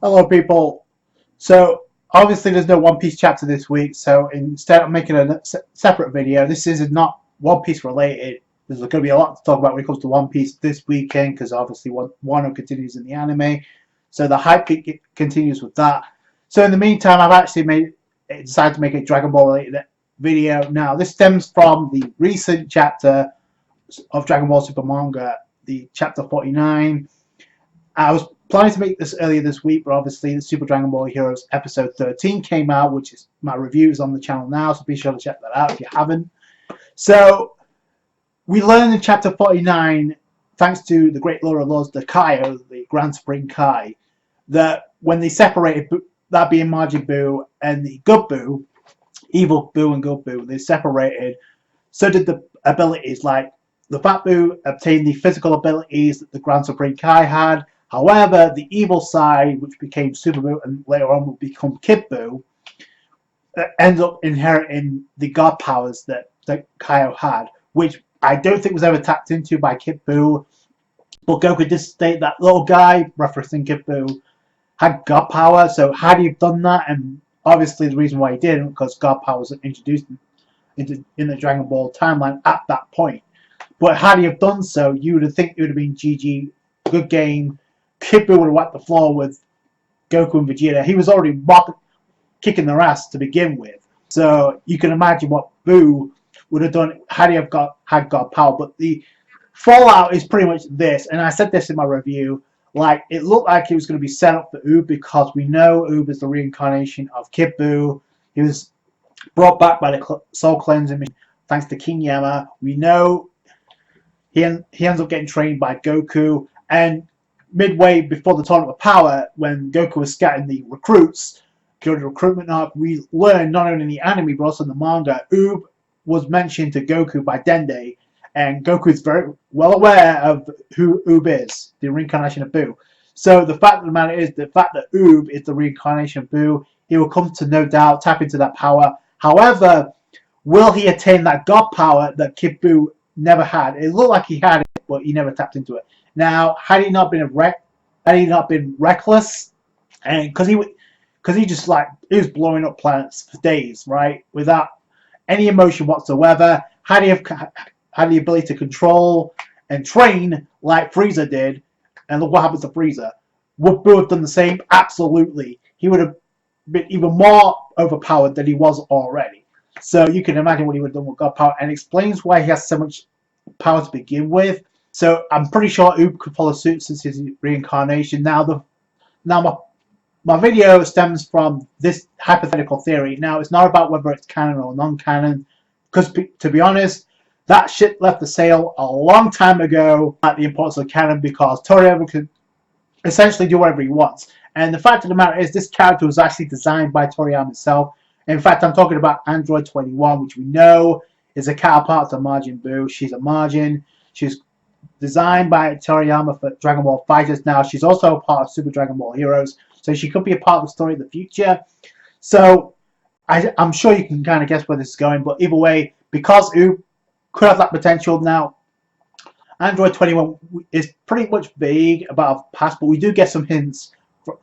Hello, people. So, obviously, there's no One Piece chapter this week, so instead of making a separate video, this is not One Piece related. There's going to be a lot to talk about when it comes to One Piece this weekend, because obviously Wano continues in the anime, so the hype continues with that. So, in the meantime, I've actually decided to make a Dragon Ball related video. Now, this stems from the recent chapter of Dragon Ball Super manga, the chapter 49. I was planning to make this earlier this week, but obviously the Super Dragon Ball Heroes episode 13 came out, which is my review is on the channel now, so be sure to check that out if you haven't. So we learn in chapter 49, thanks to the great Lord of Lords, the Kaio, the Grand Supreme Kai, that when they separated, that being Majin Buu and the Good Buu, Evil Buu and Good Buu, they separated. So did the abilities, like the Fat Buu obtained the physical abilities that the Grand Supreme Kai had. However, the evil side, which became Super Buu and later on would become Kid Buu, ends up inheriting the god powers that Kaio had, which I don't think was ever tapped into by Kid Buu. But Goku did state that little guy, referencing Kid Buu, had god power, so had he done that, and obviously the reason why he didn't, because god power was introduced in the Dragon Ball timeline at that point. But had he have done so, you would think it would have been GG, good game. Kid Buu would have wiped the floor with Goku and Vegeta. He was already kicking their ass to begin with. So you can imagine what Buu would have done had he have had God power. But the fallout is pretty much this, and I said this in my review, like it looked like it was going to be set up for Oob, because we know Oob is the reincarnation of Kid Buu. He was brought back by the soul cleansing thanks to King Yama. We know he ends up getting trained by Goku, and midway before the Tournament of Power, when Goku was scouting the recruits during the recruitment arc, we learned not only in the anime but also in the manga, Oob was mentioned to Goku by Dende, and Goku is very well aware of who Oob is, the reincarnation of Buu. So the fact of the matter is, the fact that Oob is the reincarnation of Buu, he will come to no doubt tap into that power. However, will he attain that god power that Kid Buu never had? It looked like he had it, but he never tapped into it. Now, had he not been reckless, and because he just like he was blowing up planets for days, right, without any emotion whatsoever. Had he had the ability to control and train like Frieza did, and look what happens to Frieza. Would Buu have done the same? Absolutely. He would have been even more overpowered than he was already. So you can imagine what he would have done with God power, and it explains why he has so much power to begin with. So I'm pretty sure Oob could follow suit since his reincarnation. Now my video stems from this hypothetical theory. Now it's not about whether it's canon or non-canon, because to be honest, that shit left the sale a long time ago at the importance of canon, because Toriyama could essentially do whatever he wants. And the fact of the matter is, this character was actually designed by Toriyama himself. In fact, I'm talking about Android 21, which we know is a counterpart to Majin Buu. She's a Majin. She's designed by Toriyama for Dragon Ball FighterZ now. She's also a part of Super Dragon Ball Heroes, so she could be a part of the story in the future. So I'm sure you can kind of guess where this is going, but either way, because Oob could have that potential now, Android 21 is pretty much vague about her past, but we do get some hints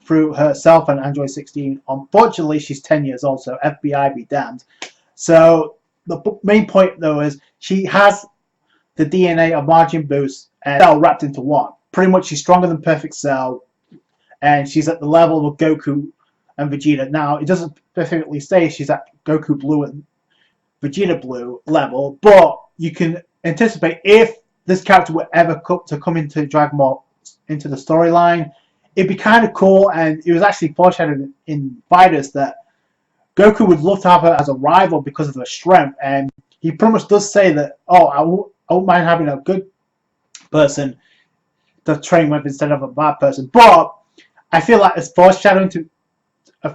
through herself and Android 16. Unfortunately, she's 10 years old, so FBI be damned. So the main point, though, is she has the DNA of Majin Buu and Cell wrapped into one. Pretty much, she's stronger than Perfect Cell, and she's at the level of Goku and Vegeta. Now, it doesn't specifically say she's at Goku Blue and Vegeta Blue level, but you can anticipate if this character were ever come into Dragon Ball, into the storyline, it'd be kind of cool, and it was actually foreshadowed in FighterZ that Goku would love to have her as a rival because of her strength, and he pretty much does say that, oh, I won't mind having a good person to train with instead of a bad person. But I feel like it's foreshadowing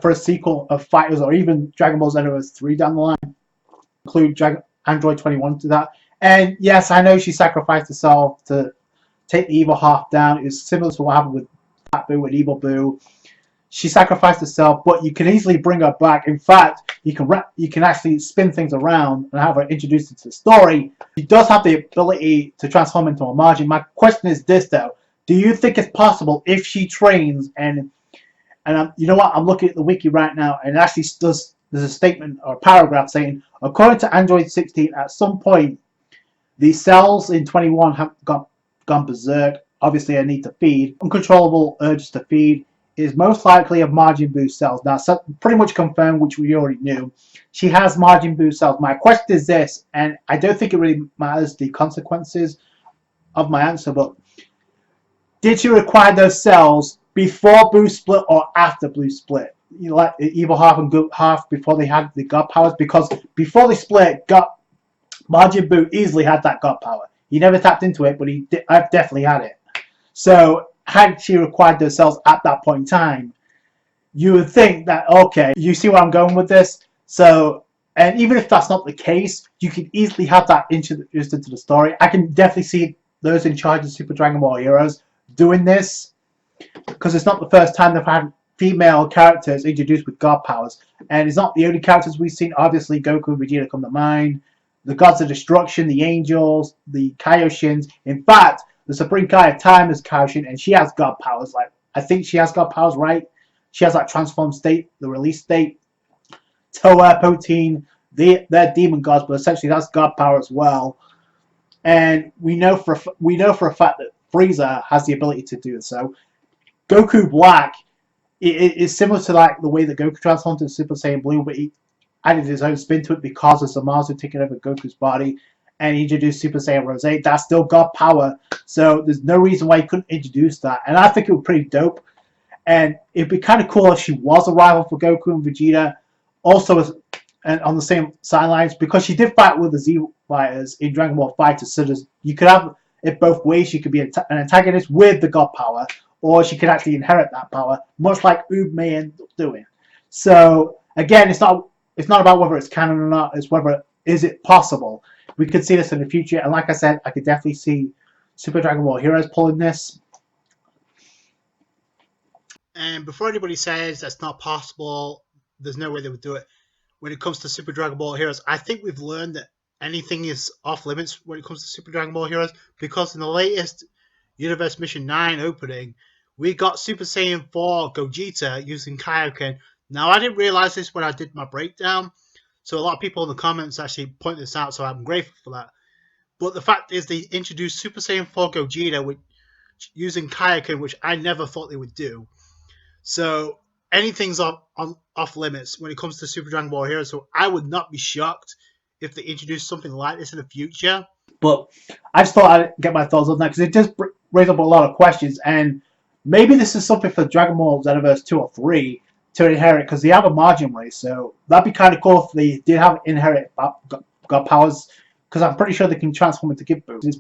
for a sequel of FighterZ, or even Dragon Ball Xenoverse 3 down the line, include Android 21 to that. And yes, I know she sacrificed herself to take the evil half down. It was similar to what happened with Fat Buu and Evil Buu. She sacrificed herself, but you can easily bring her back. In fact, you can actually spin things around and have her introduced into the story. She does have the ability to transform into a Majin. My question is this, though: do you think it's possible if she trains and And you know what? I'm looking at the wiki right now, and it actually does. There's a statement or a paragraph saying, according to Android 16, at some point, the cells in 21 have gone berserk. Obviously, I need to feed. Uncontrollable urges to feed is most likely of Majin Buu cells. Now, so pretty much confirmed, which we already knew. She has Majin Buu cells. My question is this, and I don't think it really matters the consequences of my answer, but did she require those cells before Buu split or after Buu split? You know, like evil half and good half before they had the god powers, because before they split, Majin Buu easily had that god power. He never tapped into it, but I've definitely had it. So had she required those cells at that point in time, you would think that, okay, you see where I'm going with this? So, and even if that's not the case, you can easily have that introduced into the story. I can definitely see those in charge of Super Dragon Ball Heroes doing this, because it's not the first time they've had female characters introduced with god powers, and it's not the only characters we've seen. Obviously, Goku and Vegeta come to mind, the gods of destruction, the angels, the Kaioshins. In fact, the Supreme Kai of Time is Kaioshin, and she has god powers. Like, I think she has god powers, right? She has that transformed state, the release state. Toa, Poteen, they're demon gods, but essentially that's god power as well. And we know for a fact that Frieza has the ability to do so. Goku Black is similar to like the way that Goku transformed into Super Saiyan Blue, but he added his own spin to it because of Zamasu taking over Goku's body, and he introduced Super Saiyan Rose. That's still god power, so there's no reason why he couldn't introduce that. And I think it would be pretty dope. And it'd be kind of cool if she was a rival for Goku and Vegeta, also and on the same sidelines, because she did fight with the Z Fighters in Dragon Ball FighterZ. So you could have it both ways. She could be an antagonist with the god power, or she could actually inherit that power, much like Oob may end up doing. So again, it's not about whether it's canon or not. It's whether is it possible. We could see this in the future, and like I said, I could definitely see Super Dragon Ball Heroes pulling this. And before anybody says that's not possible, there's no way they would do it. When it comes to Super Dragon Ball Heroes, I think we've learned that anything is off limits when it comes to Super Dragon Ball Heroes, because in the latest Universe Mission 9 opening, we got Super Saiyan 4 Gogeta using Kaioken. Now, I didn't realize this when I did my breakdown, so a lot of people in the comments actually point this out, so I'm grateful for that. But the fact is, they introduced Super Saiyan 4 Gogeta using Kaioken, which I never thought they would do. So anything's off limits when it comes to Super Dragon Ball Heroes, so I would not be shocked if they introduce something like this in the future. But I just thought I'd get my thoughts on that, because it does raise up a lot of questions, and maybe this is something for Dragon Ball Xenoverse 2 or 3 to inherit, because they have a margin race, so that'd be kind of cool if they did have inherit god powers, because I'm pretty sure they can transform into Kid Buu.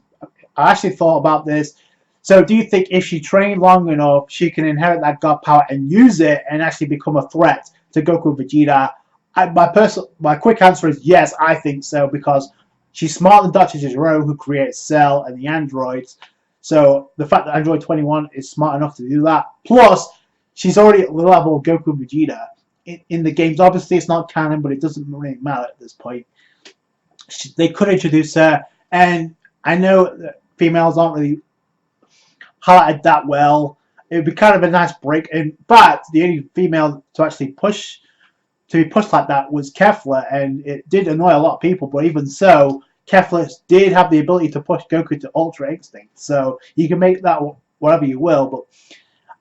I actually thought about this. So do you think if she trained long enough, she can inherit that god power and use it and actually become a threat to Goku and Vegeta? My quick answer is yes, I think so, because she's smarter than Dr. Gero, who created Cell and the androids. So the fact that Android 21 is smart enough to do that, plus she's already at the level of Goku and Vegeta in the games. Obviously, it's not canon, but it doesn't really matter at this point. They could introduce her, and I know that females aren't really highlighted that well. It would be kind of a nice break. In fact, the only female to actually be pushed like that was Kefla, and it did annoy a lot of people. But even so, Kefla did have the ability to push Goku to Ultra Instinct. So you can make that whatever you will. But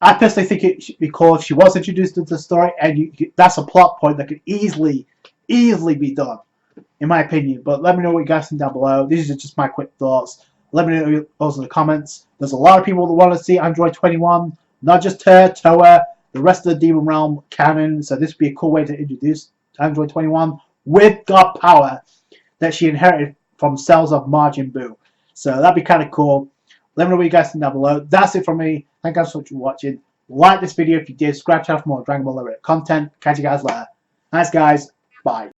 I personally think it should be cool if she was introduced into the story, and that's a plot point that could easily be done, in my opinion. But let me know what you guys think down below. These are just my quick thoughts. Let me know those in the comments. There's a lot of people that want to see Android 21, not just her, Toa, the rest of the Demon Realm canon. So this would be a cool way to introduce Android 21 with god power that she inherited from cells of Majin Buu. So that'd be kind of cool. Let me know what you guys think down below. That's it from me. Thank you guys so much for watching. Like this video if you did. Subscribe to for more Dragon Ball related content. Catch you guys later. Nice guys. Bye.